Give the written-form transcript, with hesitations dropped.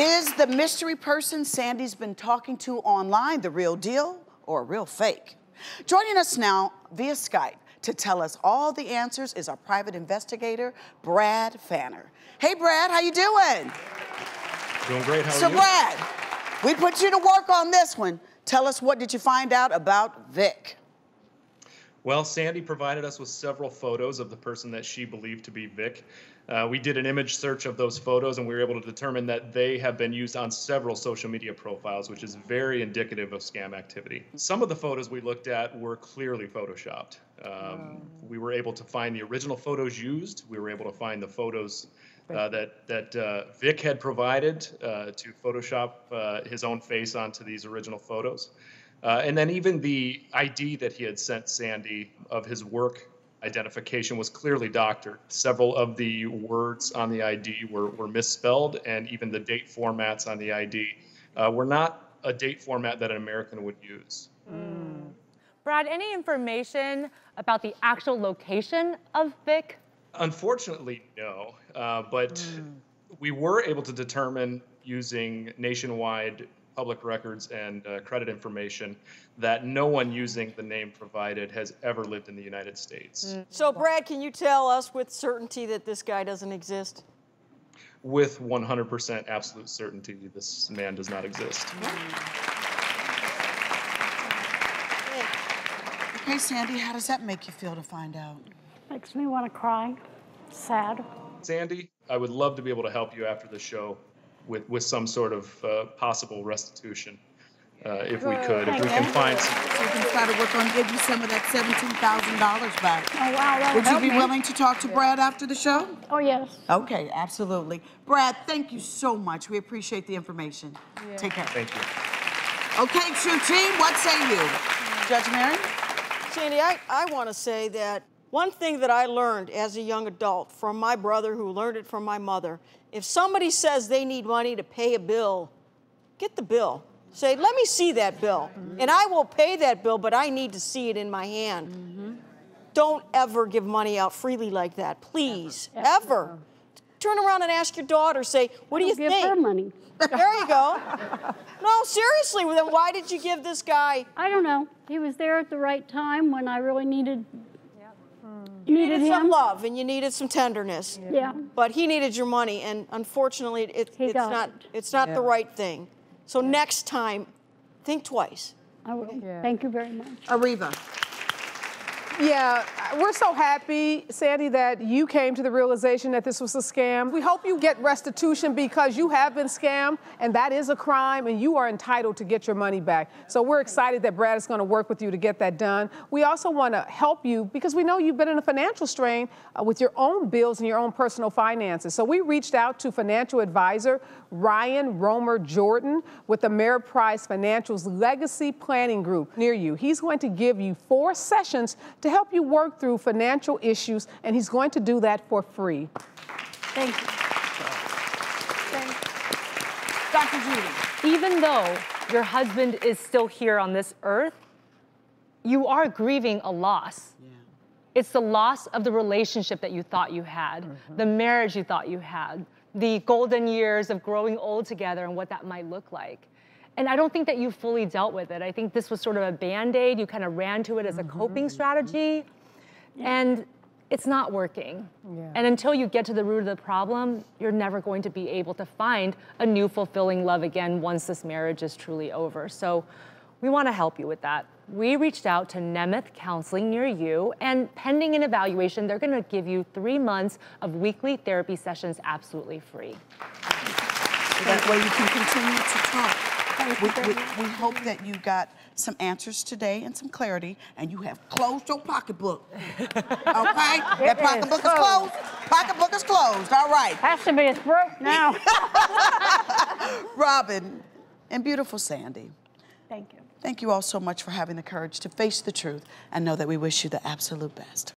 Is the mystery person Sandy's been talking to online the real deal or a real fake? Joining us now via Skype to tell us all the answers is our private investigator, Brad Pfanner. Hey, Brad, how you doing? Doing great, how are you? So, Brad, we put you to work on this one. Tell us, what did you find out about Vic? Well, Sandy provided us with several photos of the person that she believed to be Vic. We did an image search of those photos, and we were able to determine that they have been used on several social media profiles, which is very indicative of scam activity. Some of the photos we looked at were clearly photoshopped. We were able to find the original photos used. We were able to find the photos that Vic had provided to Photoshop his own face onto these original photos. And then even the ID that he had sent Sandy of his work identification was clearly doctored. Several of the words on the ID were misspelled, and even the date formats on the ID were not a date format that an American would use. Brad, any information about the actual location of Vic? Unfortunately, no. But we were able to determine using nationwide public records and credit information that no one using the name provided has ever lived in the United States. So, Brad, can you tell us with certainty that this guy doesn't exist? With 100% absolute certainty, this man does not exist. Okay, Sandy, how does that make you feel to find out? Makes me want to cry. Sad. Sandy, I would love to be able to help you after the show with some sort of possible restitution, if we could. If we can find some. So we can try to work on getting you some of that $17,000 back. Oh, wow, that Would you be willing to talk to Brad after the show? Oh, yes. Okay, absolutely. Brad, thank you so much. We appreciate the information. Yeah. Take care. Thank you. Okay, True Team, what say you? Judge Mary? Sandy, I want to say that one thing that I learned as a young adult from my brother, who learned it from my mother, if somebody says they need money to pay a bill, get the bill. Say, let me see that bill. And I will pay that bill, but I need to see it in my hand. Don't ever give money out freely like that, please, ever. Turn around and ask your daughter, say, what do you think? Give her money. There you go. No, seriously, then why did you give this guy? I don't know. He was there at the right time when I really needed You needed some him. love and you needed some tenderness. Yeah. But he needed your money, and unfortunately, it's not the right thing. So next time, think twice. I will. Yeah. Thank you very much. Areva. Yeah, we're so happy, Sandy, that you came to the realization that this was a scam. We hope you get restitution because you have been scammed, and that is a crime, and you are entitled to get your money back. So we're excited that Brad is going to work with you to get that done. We also want to help you because we know you've been in a financial strain with your own bills and your own personal finances. So we reached out to financial advisor Ryan Romer Jordan with the Ameriprise Financial's Legacy Planning Group near you. He's going to give you 4 sessions to help you work through financial issues, and he's going to do that for free. Thank you. Dr. Judy. Even though your husband is still here on this earth, you are grieving a loss. Yeah. It's the loss of the relationship that you thought you had, the marriage you thought you had, the golden years of growing old together and what that might look like. And I don't think that you fully dealt with it. I think this was sort of a Band-Aid. You kind of ran to it as a coping strategy, and it's not working. Yeah. And until you get to the root of the problem, you're never going to be able to find a new fulfilling love again once this marriage is truly over. So we want to help you with that. We reached out to Nemeth Counseling near you, and pending an evaluation, they're going to give you 3 months of weekly therapy sessions absolutely free. So that way you can continue to talk. We hope that you got some answers today and some clarity, and you have closed your pocketbook. Okay? That pocketbook is closed. Pocketbook is closed. All right. Has to be. It's broke now. Robin and beautiful Sandy. Thank you. Thank you all so much for having the courage to face the truth and know that we wish you the absolute best.